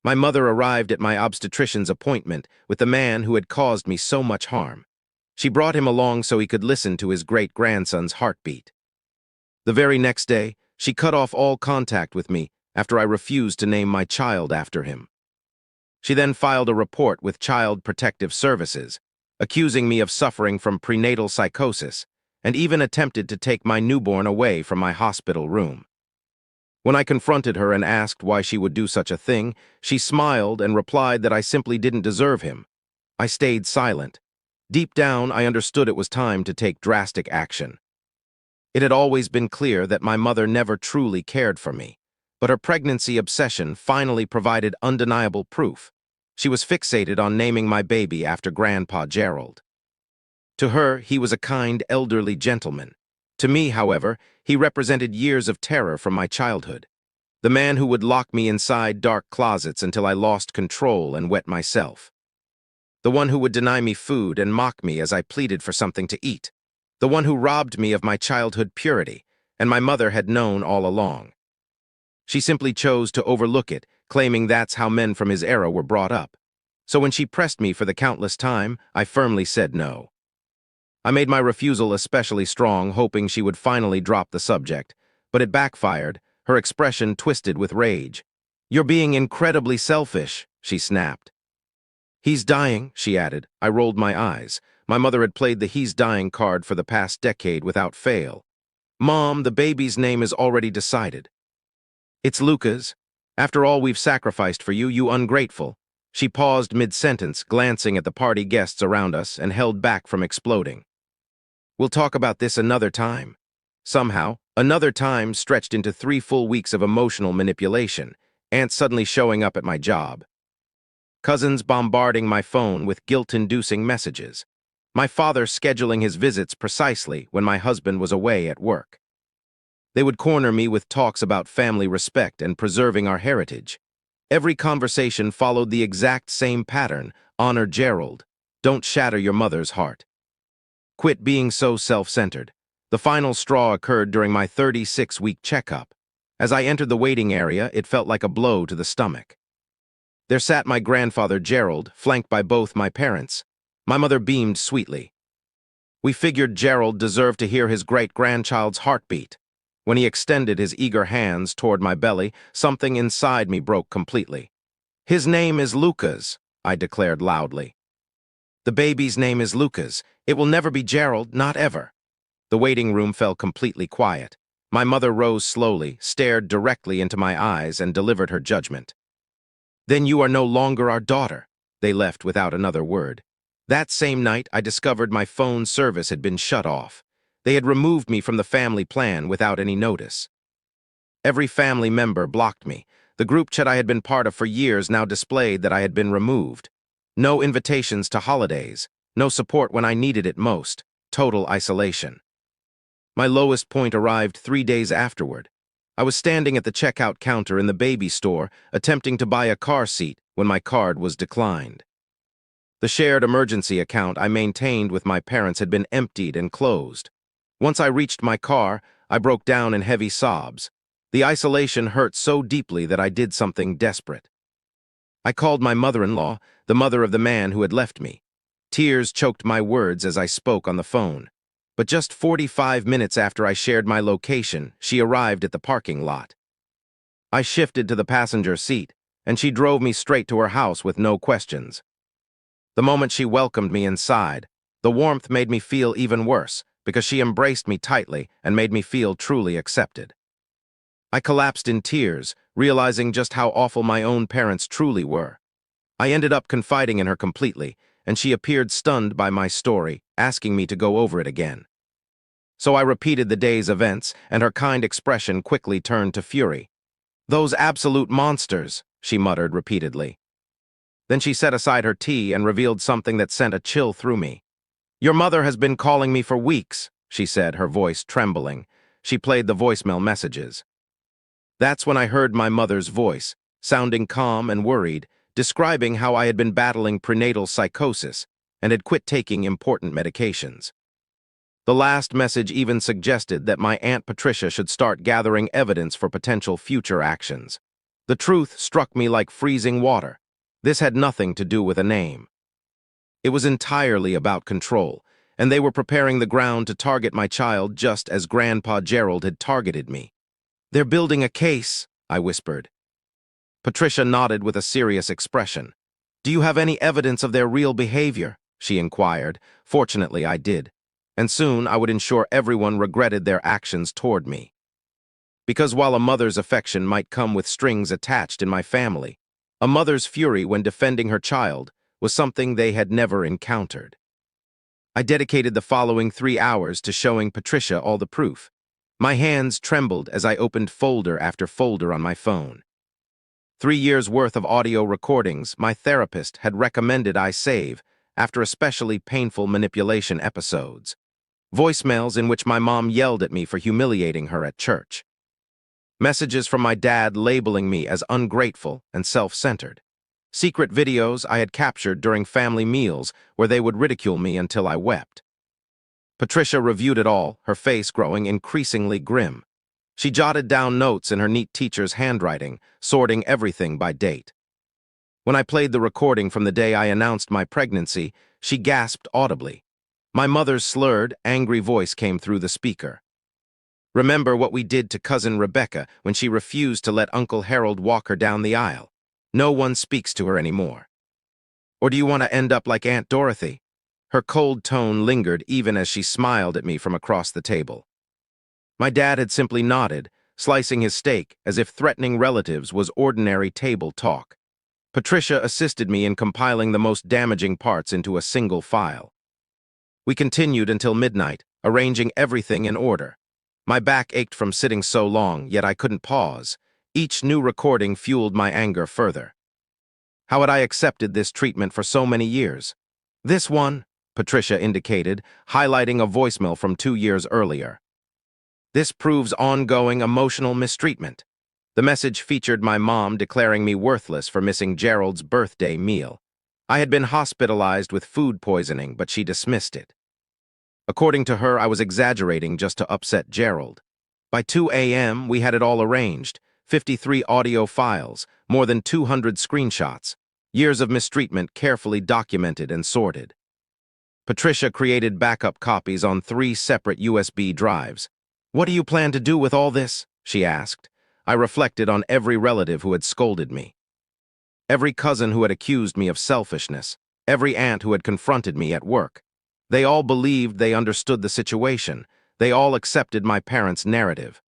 My mother arrived at my obstetrician's appointment with the man who had caused me so much harm. She brought him along so he could listen to his great-grandson's heartbeat. The very next day, she cut off all contact with me after I refused to name my child after him. She then filed a report with Child Protective Services, accusing me of suffering from prenatal psychosis, and even attempted to take my newborn away from my hospital room. When I confronted her and asked why she would do such a thing, she smiled and replied that I simply didn't deserve him. I stayed silent. Deep down, I understood it was time to take drastic action. It had always been clear that my mother never truly cared for me, but her pregnancy obsession finally provided undeniable proof. She was fixated on naming my baby after Grandpa Gerald. To her, he was a kind, elderly gentleman. To me, however, he represented years of terror from my childhood. The man who would lock me inside dark closets until I lost control and wet myself. The one who would deny me food and mock me as I pleaded for something to eat. The one who robbed me of my childhood purity, and my mother had known all along. She simply chose to overlook it, claiming that's how men from his era were brought up. So when she pressed me for the countless time, I firmly said no. I made my refusal especially strong, hoping she would finally drop the subject, but it backfired, her expression twisted with rage. "You're being incredibly selfish," she snapped. "He's dying," she added. I rolled my eyes. My mother had played the "he's dying" card for the past decade without fail. "Mom, the baby's name is already decided." "It's Luca's. After all we've sacrificed for you, you ungrateful." She paused mid-sentence, glancing at the party guests around us, and held back from exploding. "We'll talk about this another time." Somehow, another time stretched into 3 full weeks of emotional manipulation, aunts suddenly showing up at my job. Cousins bombarding my phone with guilt-inducing messages. My father scheduling his visits precisely when my husband was away at work. They would corner me with talks about family respect and preserving our heritage. Every conversation followed the exact same pattern: honor Gerald, don't shatter your mother's heart. Quit being so self-centered. The final straw occurred during my 36-week checkup. As I entered the waiting area, it felt like a blow to the stomach. There sat my grandfather Gerald, flanked by both my parents. My mother beamed sweetly. We figured Gerald deserved to hear his great-grandchild's heartbeat. When he extended his eager hands toward my belly, something inside me broke completely. "His name is Lucas," I declared loudly. "The baby's name is Lucas. It will never be Gerald, not ever." The waiting room fell completely quiet. My mother rose slowly, stared directly into my eyes, and delivered her judgment. "Then you are no longer our daughter." They left without another word. That same night, I discovered my phone service had been shut off. They had removed me from the family plan without any notice. Every family member blocked me. The group chat I had been part of for years now displayed that I had been removed. No invitations to holidays, no support when I needed it most, total isolation. My lowest point arrived 3 days afterward. I was standing at the checkout counter in the baby store, attempting to buy a car seat when my card was declined. The shared emergency account I maintained with my parents had been emptied and closed. Once I reached my car, I broke down in heavy sobs. The isolation hurt so deeply that I did something desperate. I called my mother-in-law, the mother of the man who had left me. Tears choked my words as I spoke on the phone. But just 45 minutes after I shared my location, she arrived at the parking lot. I shifted to the passenger seat, and she drove me straight to her house with no questions. The moment she welcomed me inside, the warmth made me feel even worse, because she embraced me tightly and made me feel truly accepted. I collapsed in tears, realizing just how awful my own parents truly were. I ended up confiding in her completely, and she appeared stunned by my story, asking me to go over it again. So I repeated the day's events, and her kind expression quickly turned to fury. "Those absolute monsters," she muttered repeatedly. Then she set aside her tea and revealed something that sent a chill through me. "Your mother has been calling me for weeks," she said, her voice trembling. She played the voicemail messages. That's when I heard my mother's voice, sounding calm and worried, describing how I had been battling prenatal psychosis and had quit taking important medications. The last message even suggested that my Aunt Patricia should start gathering evidence for potential future actions. The truth struck me like freezing water. This had nothing to do with a name. It was entirely about control, and they were preparing the ground to target my child just as Grandpa Gerald had targeted me. "They're building a case," I whispered. Patricia nodded with a serious expression. "Do you have any evidence of their real behavior?" she inquired. Fortunately, I did. And soon I would ensure everyone regretted their actions toward me. Because while a mother's affection might come with strings attached in my family, a mother's fury when defending her child was something they had never encountered. I dedicated the following 3 hours to showing Patricia all the proof. My hands trembled as I opened folder after folder on my phone. 3 years' worth of audio recordings my therapist had recommended I save after especially painful manipulation episodes. Voicemails in which my mom yelled at me for humiliating her at church. Messages from my dad labeling me as ungrateful and self-centered. Secret videos I had captured during family meals where they would ridicule me until I wept. Patricia reviewed it all, her face growing increasingly grim. She jotted down notes in her neat teacher's handwriting, sorting everything by date. When I played the recording from the day I announced my pregnancy, she gasped audibly. My mother's slurred, angry voice came through the speaker. "Remember what we did to cousin Rebecca when she refused to let Uncle Harold walk her down the aisle? No one speaks to her anymore. Or do you want to end up like Aunt Dorothy?" Her cold tone lingered even as she smiled at me from across the table. My dad had simply nodded, slicing his steak as if threatening relatives was ordinary table talk. Patricia assisted me in compiling the most damaging parts into a single file. We continued until midnight, arranging everything in order. My back ached from sitting so long, yet I couldn't pause. Each new recording fueled my anger further. How had I accepted this treatment for so many years? "This one," Patricia indicated, highlighting a voicemail from 2 years earlier. "This proves ongoing emotional mistreatment." The message featured my mom declaring me worthless for missing Gerald's birthday meal. I had been hospitalized with food poisoning, but she dismissed it. According to her, I was exaggerating just to upset Gerald. By 2 a.m., we had it all arranged. 53 audio files, more than 200 screenshots, years of mistreatment carefully documented and sorted. Patricia created backup copies on 3 separate USB drives. "What do you plan to do with all this?" she asked. I reflected on every relative who had scolded me. Every cousin who had accused me of selfishness. Every aunt who had confronted me at work. They all believed they understood the situation. They all accepted my parents' narrative.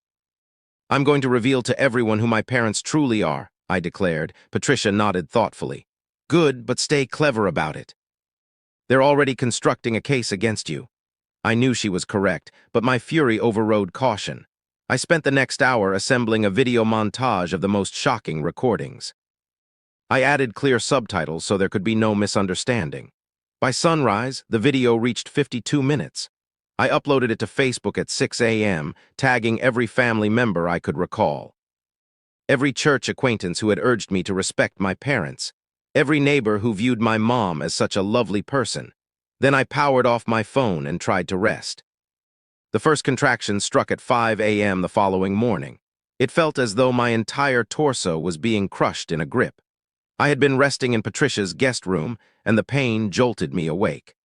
"I'm going to reveal to everyone who my parents truly are," I declared. Patricia nodded thoughtfully. "Good, but stay clever about it. They're already constructing a case against you." I knew she was correct, but my fury overrode caution. I spent the next hour assembling a video montage of the most shocking recordings. I added clear subtitles so there could be no misunderstanding. By sunrise, the video reached 52 minutes. I uploaded it to Facebook at 6 a.m., tagging every family member I could recall. Every church acquaintance who had urged me to respect my parents. Every neighbor who viewed my mom as such a lovely person. Then I powered off my phone and tried to rest. The first contraction struck at 5 a.m. the following morning. It felt as though my entire torso was being crushed in a grip. I had been resting in Patricia's guest room, and the pain jolted me awake.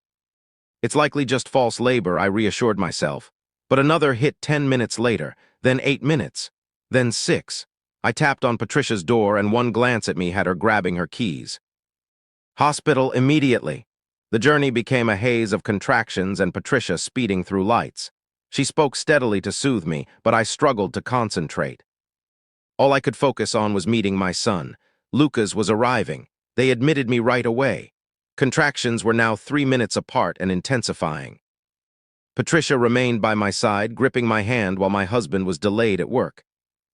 "It's likely just false labor," I reassured myself. But another hit 10 minutes later, then 8 minutes, then 6. I tapped on Patricia's door, and one glance at me had her grabbing her keys. "Hospital immediately." The journey became a haze of contractions and Patricia speeding through lights. She spoke steadily to soothe me, but I struggled to concentrate. All I could focus on was meeting my son. Lucas was arriving. They admitted me right away. Contractions were now 3 minutes apart and intensifying. Patricia remained by my side, gripping my hand while my husband was delayed at work.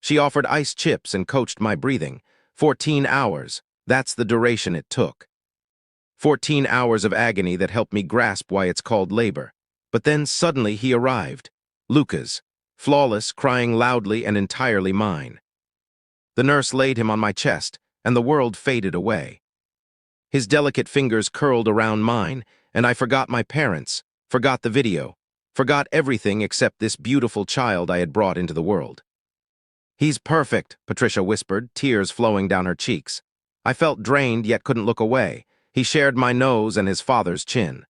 She offered ice chips and coached my breathing. 14 hours, that's the duration it took. 14 hours of agony that helped me grasp why it's called labor. But then suddenly he arrived. Lucas, flawless, crying loudly and entirely mine. The nurse laid him on my chest, and the world faded away. His delicate fingers curled around mine, and I forgot my parents, forgot the video, forgot everything except this beautiful child I had brought into the world. "He's perfect," Patricia whispered, tears flowing down her cheeks. I felt drained yet couldn't look away. He shared my nose and his father's chin.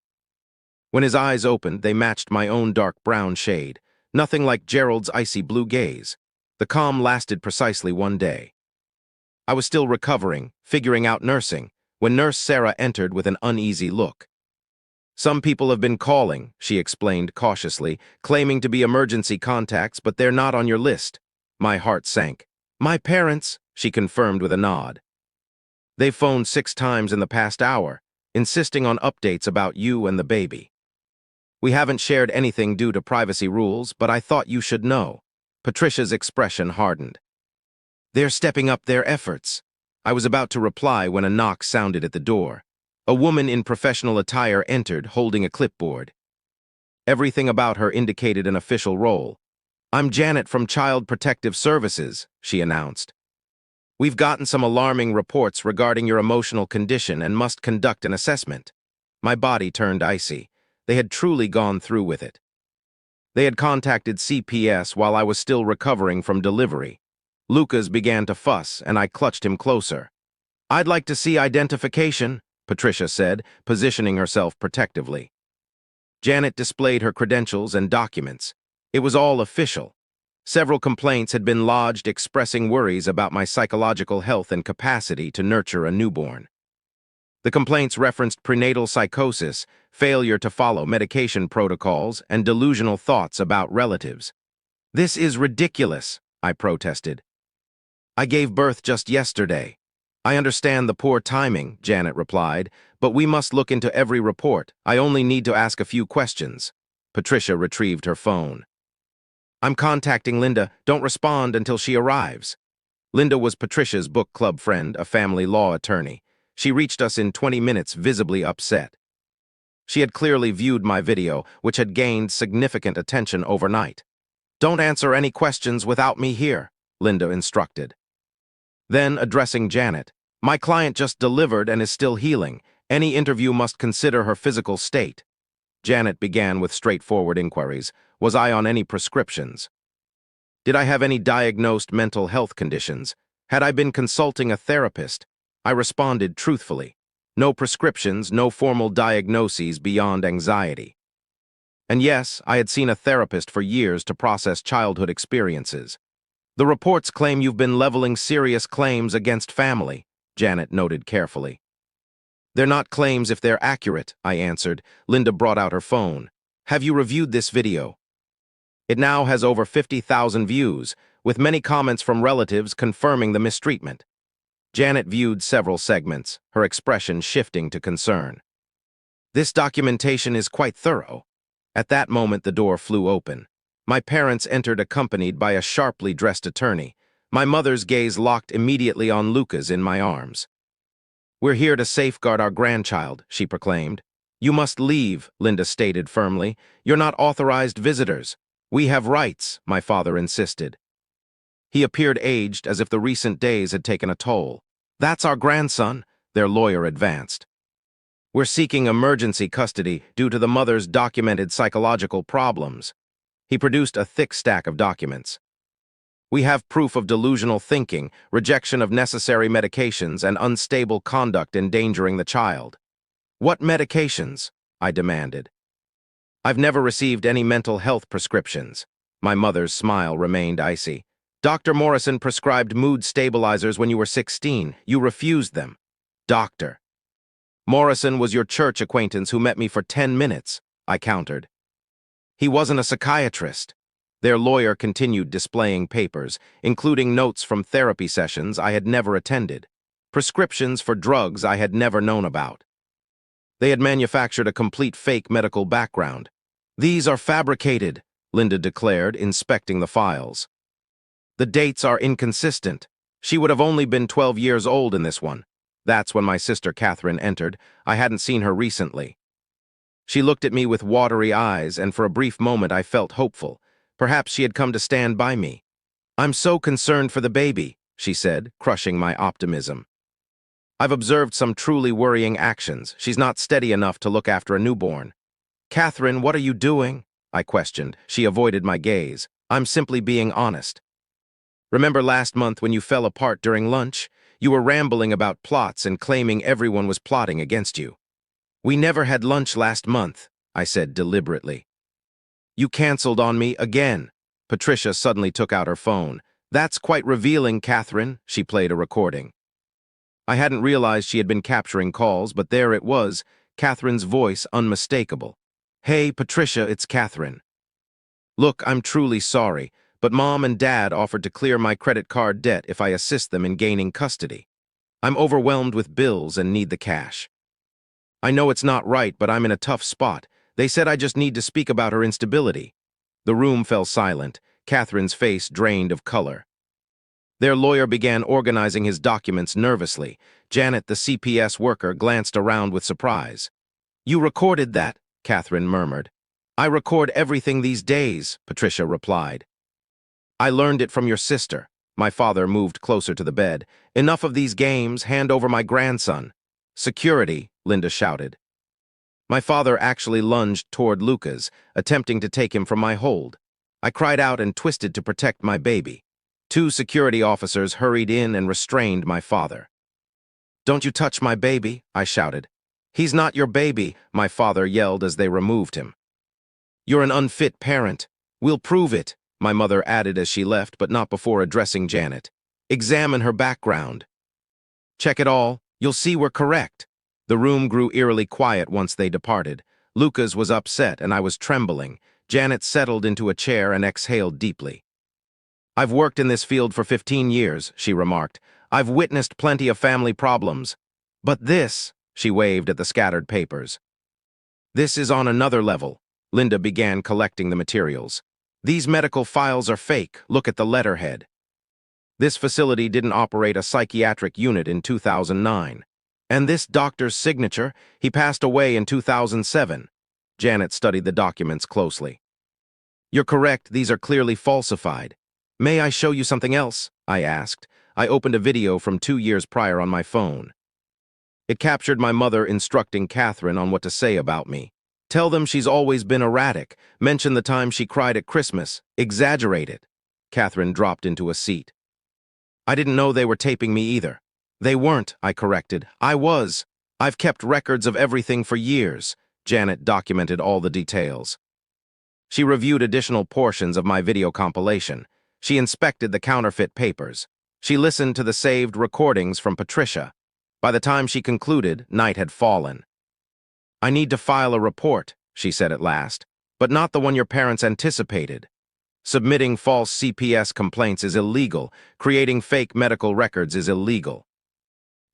When his eyes opened, they matched my own dark brown shade, nothing like Gerald's icy blue gaze. The calm lasted precisely one day. I was still recovering, figuring out nursing, when Nurse Sarah entered with an uneasy look. "Some people have been calling," she explained cautiously, "claiming to be emergency contacts, but they're not on your list." My heart sank. "My parents," she confirmed with a nod. "They've phoned 6 times in the past hour, insisting on updates about you and the baby. We haven't shared anything due to privacy rules, but I thought you should know." Patricia's expression hardened. "They're stepping up their efforts." I was about to reply when a knock sounded at the door. A woman in professional attire entered, holding a clipboard. Everything about her indicated an official role. "I'm Janet from Child Protective Services," she announced. "We've gotten some alarming reports regarding your emotional condition and must conduct an assessment." My body turned icy. They had truly gone through with it. They had contacted CPS while I was still recovering from delivery. Lucas began to fuss, and I clutched him closer. "I'd like to see identification," Patricia said, positioning herself protectively. Janet displayed her credentials and documents. It was all official. Several complaints had been lodged expressing worries about my psychological health and capacity to nurture a newborn. The complaints referenced prenatal psychosis, failure to follow medication protocols, and delusional thoughts about relatives. "This is ridiculous," I protested. "I gave birth just yesterday." "I understand the poor timing," Janet replied, "but we must look into every report. I only need to ask a few questions." Patricia retrieved her phone. "I'm contacting Linda. Don't respond until she arrives." Linda was Patricia's book club friend, a family law attorney. She reached us in 20 minutes, visibly upset. She had clearly viewed my video, which had gained significant attention overnight. "Don't answer any questions without me here," Linda instructed. Then, addressing Janet, "My client just delivered and is still healing. Any interview must consider her physical state." Janet began with straightforward inquiries. Was I on any prescriptions? Did I have any diagnosed mental health conditions? Had I been consulting a therapist? I responded truthfully. No prescriptions, no formal diagnoses beyond anxiety. And yes, I had seen a therapist for years to process childhood experiences. "The reports claim you've been leveling serious claims against family," Janet noted carefully. "They're not claims if they're accurate," I answered. Linda brought out her phone. "Have you reviewed this video?" It now has over 50,000 views, with many comments from relatives confirming the mistreatment. Janet viewed several segments, her expression shifting to concern. "This documentation is quite thorough." At that moment, the door flew open. My parents entered accompanied by a sharply dressed attorney. My mother's gaze locked immediately on Lucas in my arms. "We're here to safeguard our grandchild," she proclaimed. "You must leave," Linda stated firmly. "You're not authorized visitors." "We have rights," my father insisted. He appeared aged, as if the recent days had taken a toll. "That's our grandson," their lawyer advanced. "We're seeking emergency custody due to the mother's documented psychological problems." He produced a thick stack of documents. "We have proof of delusional thinking, rejection of necessary medications, and unstable conduct endangering the child." "What medications?" I demanded. "I've never received any mental health prescriptions." My mother's smile remained icy. "Dr. Morrison prescribed mood stabilizers when you were 16. You refused them." "Doctor." "Morrison was your church acquaintance who met me for 10 minutes, I countered. "He wasn't a psychiatrist." Their lawyer continued displaying papers, including notes from therapy sessions I had never attended, prescriptions for drugs I had never known about. They had manufactured a complete fake medical background. "These are fabricated," Linda declared, inspecting the files. "The dates are inconsistent. She would have only been 12 years old in this one." That's when my sister Catherine entered. I hadn't seen her recently. She looked at me with watery eyes, and for a brief moment I felt hopeful. Perhaps she had come to stand by me. "I'm so concerned for the baby," she said, crushing my optimism. "I've observed some truly worrying actions. She's not steady enough to look after a newborn." "Catherine, what are you doing?" I questioned. She avoided my gaze. "I'm simply being honest." Remember last month when you fell apart during lunch? You were rambling about plots and claiming everyone was plotting against you. We never had lunch last month, I said deliberately. You canceled on me again. Patricia suddenly took out her phone. That's quite revealing, Catherine. She played a recording. I hadn't realized she had been capturing calls, but there it was, Catherine's voice unmistakable. Hey, Patricia, it's Catherine. Look, I'm truly sorry, but Mom and Dad offered to clear my credit card debt if I assist them in gaining custody. I'm overwhelmed with bills and need the cash. I know it's not right, but I'm in a tough spot. They said I just need to speak about her instability. The room fell silent, Catherine's face drained of color. Their lawyer began organizing his documents nervously. Janet, the CPS worker, glanced around with surprise. You recorded that? Catherine murmured. I record everything these days, Patricia replied. I learned it from your sister. My father moved closer to the bed. Enough of these games, hand over my grandson. Security, Linda shouted. My father actually lunged toward Lucas, attempting to take him from my hold. I cried out and twisted to protect my baby. 2 security officers hurried in and restrained my father. Don't you touch my baby, I shouted. He's not your baby, my father yelled as they removed him. You're an unfit parent. We'll prove it, my mother added as she left, but not before addressing Janet. Examine her background. Check it all. You'll see we're correct. The room grew eerily quiet once they departed. Lucas was upset and I was trembling. Janet settled into a chair and exhaled deeply. I've worked in this field for 15 years, she remarked. I've witnessed plenty of family problems. But this, she waved at the scattered papers. This is on another level. Linda began collecting the materials. These medical files are fake. Look at the letterhead. This facility didn't operate a psychiatric unit in 2009. And this doctor's signature, he passed away in 2007. Janet studied the documents closely. You're correct, these are clearly falsified. May I show you something else? I asked. I opened a video from 2 years prior on my phone. It captured my mother instructing Catherine on what to say about me. Tell them she's always been erratic. Mention the time she cried at Christmas. Exaggerate it. Catherine dropped into a seat. I didn't know they were taping me either. They weren't, I corrected. I was. I've kept records of everything for years. Janet documented all the details. She reviewed additional portions of my video compilation. She inspected the counterfeit papers. She listened to the saved recordings from Patricia. By the time she concluded, night had fallen. I need to file a report, she said at last, but not the one your parents anticipated. Submitting false CPS complaints is illegal. Creating fake medical records is illegal.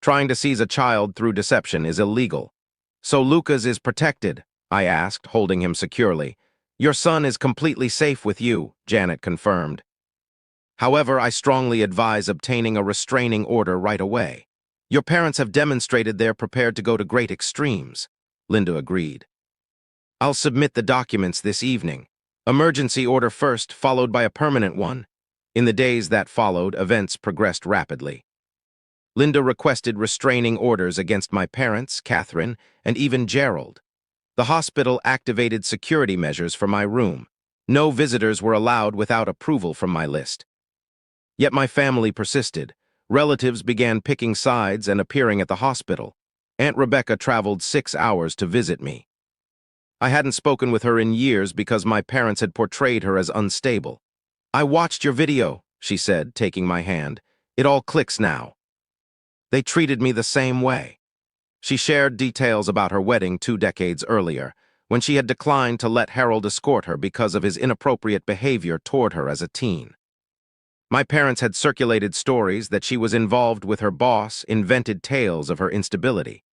Trying to seize a child through deception is illegal. So Lucas is protected, I asked, holding him securely. Your son is completely safe with you, Janet confirmed. However, I strongly advise obtaining a restraining order right away. Your parents have demonstrated they're prepared to go to great extremes. Linda agreed. I'll submit the documents this evening. Emergency order first, followed by a permanent one. In the days that followed, events progressed rapidly. Linda requested restraining orders against my parents, Catherine, and even Gerald. The hospital activated security measures for my room. No visitors were allowed without approval from my list. Yet my family persisted. Relatives began picking sides and appearing at the hospital. Aunt Rebecca traveled 6 hours to visit me. I hadn't spoken with her in years because my parents had portrayed her as unstable. I watched your video, she said, taking my hand. It all clicks now. They treated me the same way. She shared details about her wedding 2 decades earlier, when she had declined to let Harold escort her because of his inappropriate behavior toward her as a teen. My parents had circulated stories that she was involved with her boss, invented tales of her instability.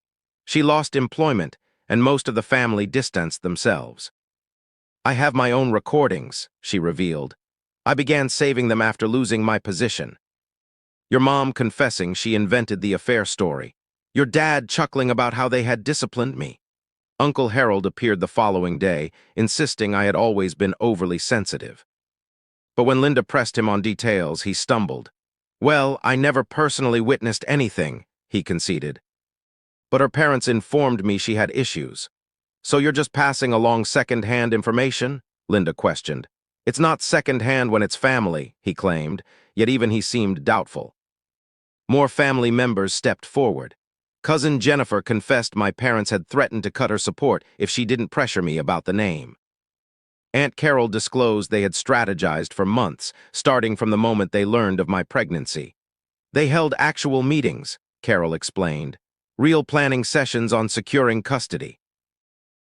She lost employment, and most of the family distanced themselves. I have my own recordings, she revealed. I began saving them after losing my position. Your mom confessing she invented the affair story. Your dad chuckling about how they had disciplined me. Uncle Harold appeared the following day, insisting I had always been overly sensitive. But when Linda pressed him on details, he stumbled. Well, I never personally witnessed anything, he conceded. But her parents informed me she had issues. So you're just passing along second-hand information? Linda questioned. It's not second-hand when it's family, he claimed, yet even he seemed doubtful. More family members stepped forward. Cousin Jennifer confessed my parents had threatened to cut her support if she didn't pressure me about the name. Aunt Carol disclosed they had strategized for months, starting from the moment they learned of my pregnancy. They held actual meetings, Carol explained, real planning sessions on securing custody.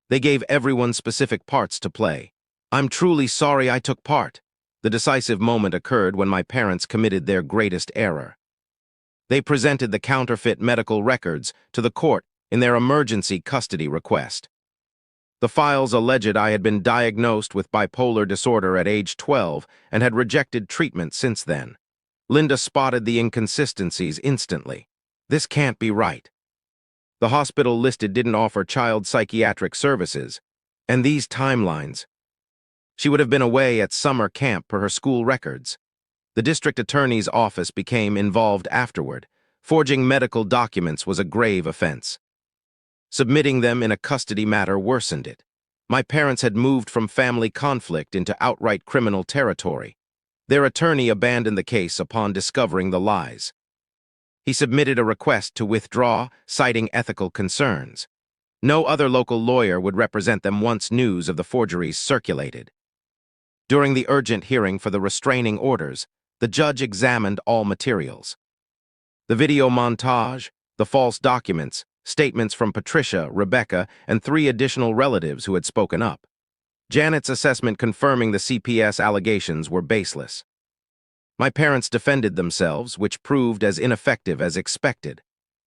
They gave everyone specific parts to play. I'm truly sorry I took part. The decisive moment occurred when my parents committed their greatest error. They presented the counterfeit medical records to the court in their emergency custody request. The files alleged I had been diagnosed with bipolar disorder at age 12 and had rejected treatment since then. Linda spotted the inconsistencies instantly. This can't be right. The hospital listed didn't offer child psychiatric services, and these timelines. She would have been away at summer camp per her school records. The district attorney's office became involved afterward. Forging medical documents was a grave offense. Submitting them in a custody matter worsened it. My parents had moved from family conflict into outright criminal territory. Their attorney abandoned the case upon discovering the lies. He submitted a request to withdraw, citing ethical concerns. No other local lawyer would represent them once news of the forgeries circulated. During the urgent hearing for the restraining orders, the judge examined all materials. The video montage, the false documents, statements from Patricia, Rebecca, and 3 additional relatives who had spoken up. Janet's assessment confirming the CPS allegations were baseless. My parents defended themselves, which proved as ineffective as expected.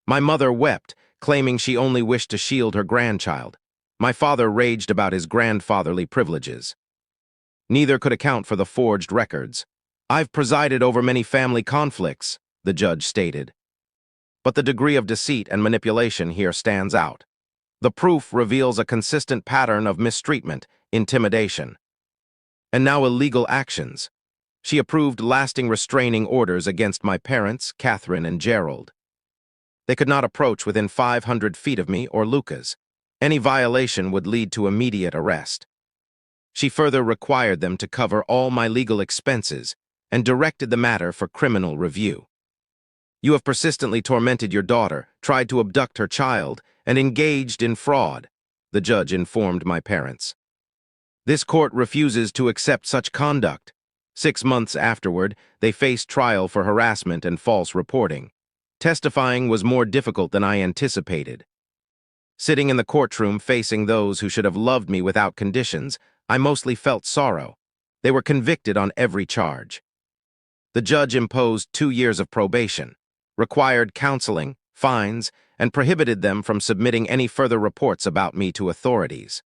My mother wept, claiming she only wished to shield her grandchild. My father raged about his grandfatherly privileges. Neither could account for the forged records. I've presided over many family conflicts, the judge stated. But the degree of deceit and manipulation here stands out. The proof reveals a consistent pattern of mistreatment, intimidation, and now illegal actions. She approved lasting restraining orders against my parents, Catherine and Gerald. They could not approach within 500 feet of me or Lucas. Any violation would lead to immediate arrest. She further required them to cover all my legal expenses and directed the matter for criminal review. You have persistently tormented your daughter, tried to abduct her child, and engaged in fraud, the judge informed my parents. This court refuses to accept such conduct. 6 months afterward, they faced trial for harassment and false reporting. Testifying was more difficult than I anticipated. Sitting in the courtroom facing those who should have loved me without conditions, I mostly felt sorrow. They were convicted on every charge. The judge imposed 2 years of probation, required counseling, fines, and prohibited them from submitting any further reports about me to authorities.